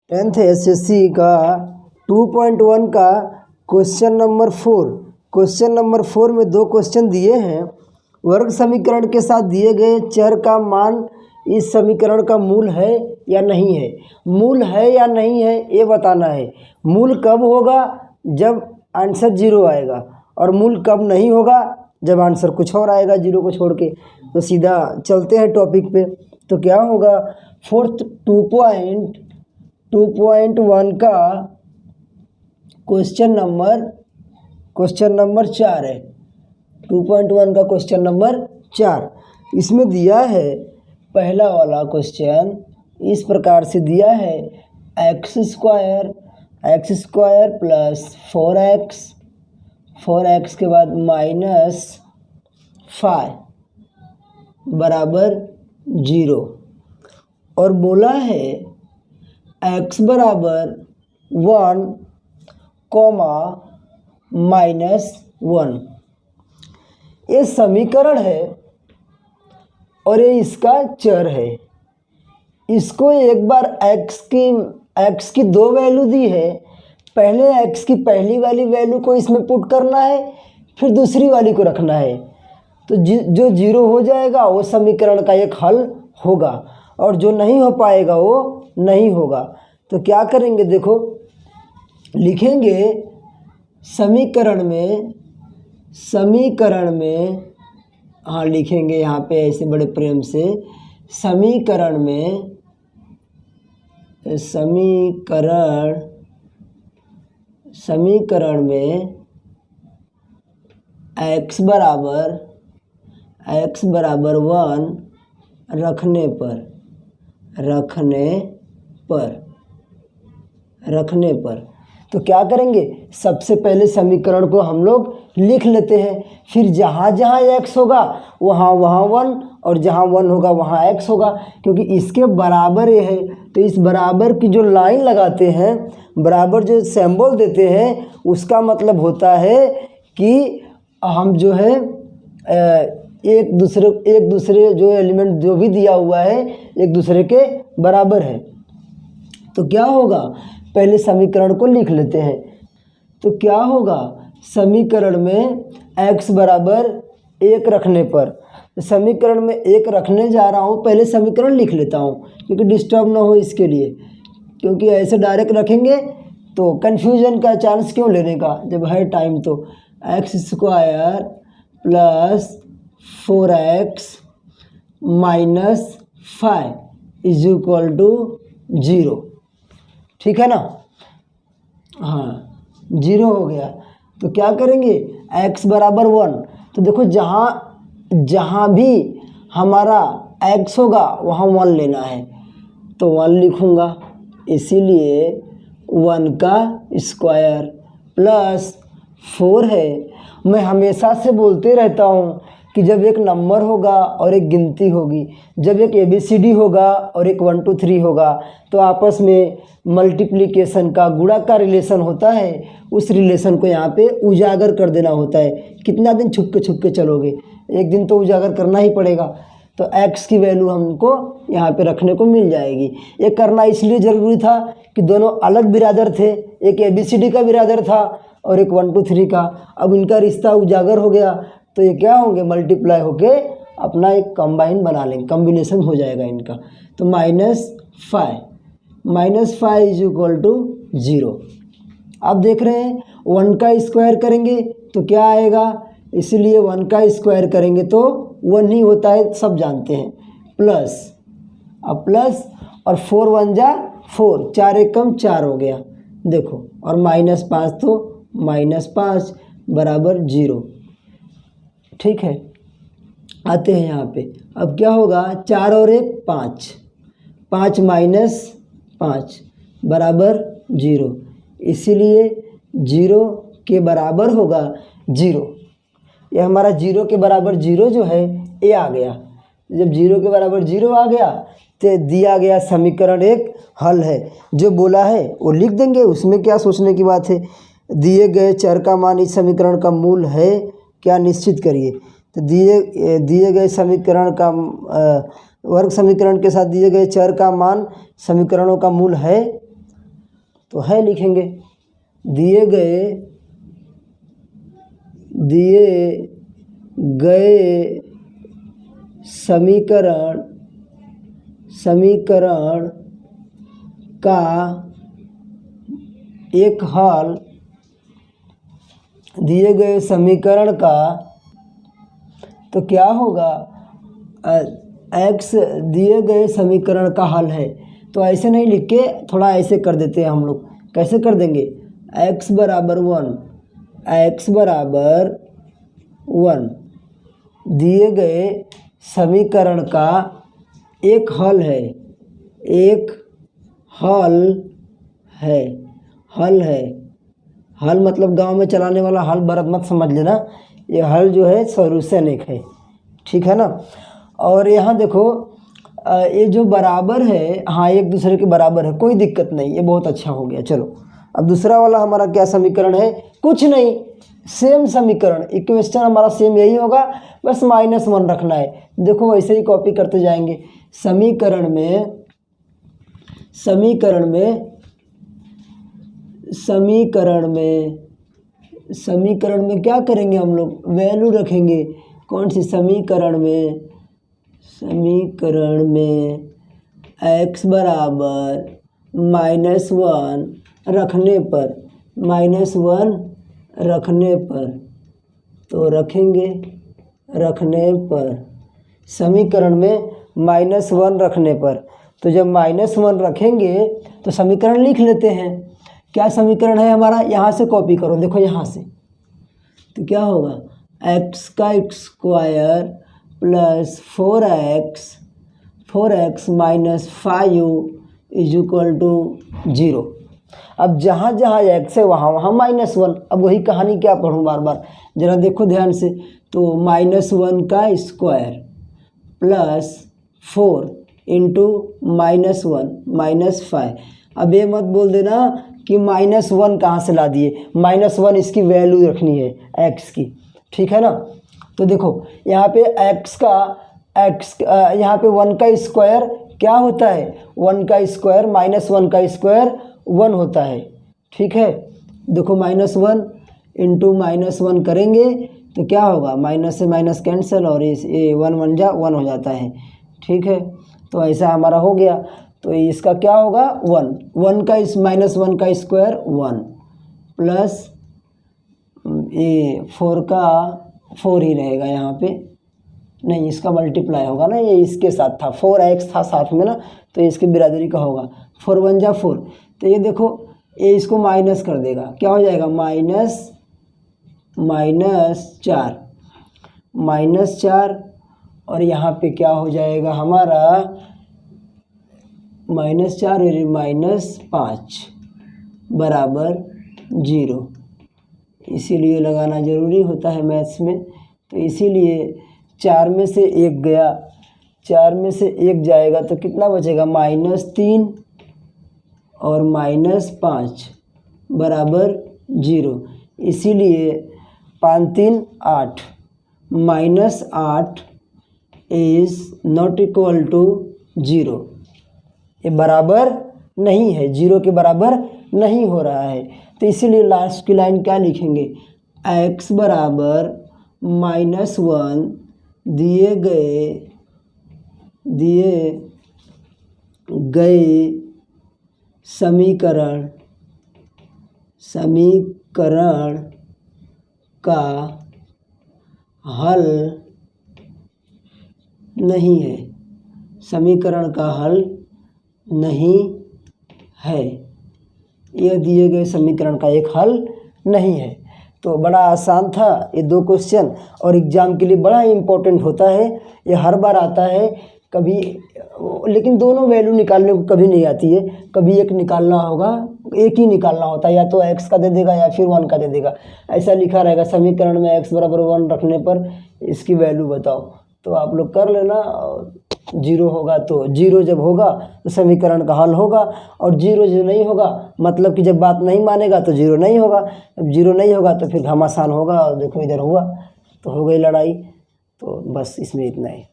10th SSC का 2.1 का question number 4। Question number 4 में दो क्वेश्चन दिए हैं। वर्ग समीकरण के साथ दिए गए चर का मान इस समीकरण का मूल है या नहीं है। मूल है या नहीं है ये बताना है। मूल कब होगा, जब आंसर 0 आएगा, और मूल कब नहीं होगा, जब आंसर कुछ और आएगा 0 को छोड़ के। तो सीधा चलते हैं टॉपिक पे। तो क्या होगा, फोर्थ 2.1 का क्वेश्चन नंबर 4 है। 2.1 का क्वेश्चन नंबर 4 इसमें दिया है। पहला वाला क्वेश्चन इस प्रकार से दिया है, एक्स स्क्वायर प्लस 4x के बाद माइनस 5 बराबर 0, और बोला है x बराबर 1 कॉमा -1। ये समीकरण है और ये इसका चर है। इसको एक बार x की दो वैल्यू दी है। पहले x की पहली वाली वैल्यू को इसमें पुट करना है, फिर दूसरी वाली को रखना है। तो जो 0 हो जाएगा वो समीकरण का एक हल होगा, और जो नहीं हो पाएगा वो नहीं होगा। तो क्या करेंगे, देखो लिखेंगे समीकरण में हाँ लिखेंगे यहाँ पे ऐसे बड़े प्रेम से, समीकरण में x बराबर 1 रखने पर तो क्या करेंगे, सबसे पहले समीकरण को हम लोग लिख लेते हैं। फिर जहाँ जहाँ x होगा वहाँ 1, और जहाँ 1 होगा वहाँ x होगा, क्योंकि इसके बराबर ये है। तो इस बराबर की जो लाइन लगाते हैं, बराबर जो सिंबल देते हैं, उसका मतलब होता है कि हम जो है एक दूसरे जो एलिमेंट जो भी दिया हुआ है एक दूसरे के बराबर है। तो क्या होगा, पहले समीकरण को लिख लेते हैं। तो क्या होगा, समीकरण में x बराबर 1 रखने पर, समीकरण में 1 रखने जा रहा हूँ, पहले समीकरण लिख लेता हूँ क्योंकि डिस्टर्ब ना हो इसके लिए। क्योंकि ऐसे डायरेक्ट रखेंगे तो कन्फ्यूजन का चांस क्यों लेने का, जब है टाइम। तो x square plus 4x minus 5 is equal to 0। ठीक है ना, हाँ 0 हो गया। तो क्या करेंगे, x बराबर 1। तो देखो जहाँ भी हमारा x होगा वहाँ 1 लेना है, तो 1 लिखूँगा। इसीलिए 1 का स्क्वायर प्लस 4 है। मैं हमेशा से बोलते रहता हूँ कि जब एक नंबर होगा और एक गिनती होगी, जब एक ABCD होगा और एक 1 2 3 होगा, तो आपस में मल्टीप्लिकेशन का, गुणा का रिलेशन होता है। उस रिलेशन को यहाँ पे उजागर कर देना होता है। कितना दिन छुप के चलोगे, एक दिन तो उजागर करना ही पड़ेगा। तो x की वैल्यू हमको यहाँ पे रखने को मिल जाएगी। ये करना इसलिए ज़रूरी था कि दोनों अलग बिरादर थे, एक ABCD का बिरादर था और एक 1 2 3 का। अब इनका रिश्ता उजागर हो गया, तो ये क्या होंगे, मल्टीप्लाई होके अपना एक कंबाइन बना लेंगे, कॉम्बिनेशन हो जाएगा इनका। तो -5 इज इक्वल टू 0। अब देख रहे हैं 1 का स्क्वायर करेंगे तो क्या आएगा, इसलिए 1 का स्क्वायर करेंगे तो 1 ही होता है, सब जानते हैं। प्लस, अब प्लस और 4 1 जा 4, 4 1 कम 4 हो गया देखो, और -5 तो -5 बराबर 0। ठीक है, आते हैं यहाँ पे। अब क्या होगा, 4 और 1 5, 5 माइनस 5 बराबर 0। इसीलिए 0 के बराबर होगा 0। ये हमारा 0 के बराबर 0 जो है ये आ गया। जब 0 के बराबर 0 आ गया तो दिया गया समीकरण एक हल है। जो बोला है वो लिख देंगे, उसमें क्या सोचने की बात है। दिए गए चर का मान इस समीकरण का मूल है क्या, निश्चित करिए। तो दिए गए समीकरण का वर्ग समीकरण के साथ दिए गए चर का मान समीकरणों का मूल है तो है लिखेंगे। दिए गए समीकरण का एक हल, दिए गए समीकरण का, तो क्या होगा, x दिए गए समीकरण का हल है। तो ऐसे नहीं लिख के थोड़ा ऐसे कर देते हैं हम लोग। कैसे कर देंगे, x बराबर 1 दिए गए समीकरण का एक हल है, हल मतलब गांव में चलाने वाला हल भरत मत समझ लेना, ये हल जो है सॉल्यूशन एक है, ठीक है ना। और यहाँ देखो ये जो बराबर है, हाँ एक दूसरे के बराबर है, कोई दिक्कत नहीं, ये बहुत अच्छा हो गया। चलो अब दूसरा वाला हमारा क्या समीकरण है, कुछ नहीं, सेम समीकरण, इक्वेशन हमारा सेम यही होगा, बस -1 रखना है। देखो वैसे ही कॉपी करते जाएंगे। समीकरण में क्या करेंगे हम लोग, वैल्यू रखेंगे। कौन सी, समीकरण में x बराबर -1 रखने पर, तो रखने पर समीकरण में -1 रखने पर, तो जब -1 रखेंगे तो समीकरण लिख लेते हैं। क्या समीकरण है हमारा, यहाँ से कॉपी करो, देखो यहाँ से, तो क्या होगा, x का square plus 4x minus 5 is equal to 0। अब जहाँ जहाँ x है वहाँ वहाँ -1। अब वही कहानी क्या पढ़ूँ बार बार, जरा देखो ध्यान से। तो -1 का स्क्वायर प्लस 4 इंटू -1 -5। अब ये मत बोल देना कि -1 कहाँ से ला दिए, -1 इसकी वैल्यू रखनी है x की, ठीक है ना। तो देखो यहाँ पे यहाँ पे 1 का स्क्वायर क्या होता है, 1 का स्क्वायर -1 का स्क्वायर 1 होता है, ठीक है। देखो -1 इंटू -1 करेंगे तो क्या होगा, माइनस से माइनस कैंसिल और ये 1 1 हो जाता है, ठीक है। तो ऐसा हमारा हो गया। तो इसका क्या होगा, 1 का -1 का स्क्वायर 1 प्लस ये 4 का 4 ही रहेगा यहाँ पे, नहीं इसका मल्टीप्लाई होगा ना, ये इसके साथ था, 4x था साथ में ना, तो इसके बिरादरी का होगा। 4 1 जा 4, तो ये देखो ये इसको माइनस कर देगा, क्या हो जाएगा, -4 और यहाँ पे क्या हो जाएगा हमारा, -4 और -5 बराबर 0। इसीलिए लगाना ज़रूरी होता है मैथ्स में। तो इसीलिए 4 में से 1 गया, 4 में से 1 जाएगा तो कितना बचेगा, -3 और -5 बराबर 0। इसीलिए 5 3 8 -8 इज़ नॉट इक्वल टू 0। ये बराबर नहीं है, 0 के बराबर नहीं हो रहा है। तो इसीलिए लास्ट की लाइन क्या लिखेंगे, x बराबर -1 दिए गए समीकरण का हल नहीं है, समीकरण का हल नहीं है, यह दिए गए समीकरण का एक हल नहीं है। तो बड़ा आसान था ये 2 क्वेश्चन, और एग्ज़ाम के लिए बड़ा इम्पोर्टेंट होता है, ये हर बार आता है कभी, लेकिन दोनों वैल्यू निकालने को कभी नहीं आती है। कभी एक निकालना होगा, एक ही निकालना होता है, या तो x का दे देगा या फिर 1 का दे देगा। ऐसा लिखा रहेगा समीकरण में x बराबर 1 रखने पर इसकी वैल्यू बताओ, तो आप लोग कर लेना। 0 होगा तो 0 जब होगा तो समीकरण का हल होगा, और 0 जो नहीं होगा मतलब कि जब बात नहीं मानेगा तो 0 नहीं होगा। अब 0 नहीं होगा तो फिर घमासान होगा, और देखो इधर हुआ तो हो गई लड़ाई। तो बस इसमें इतना ही।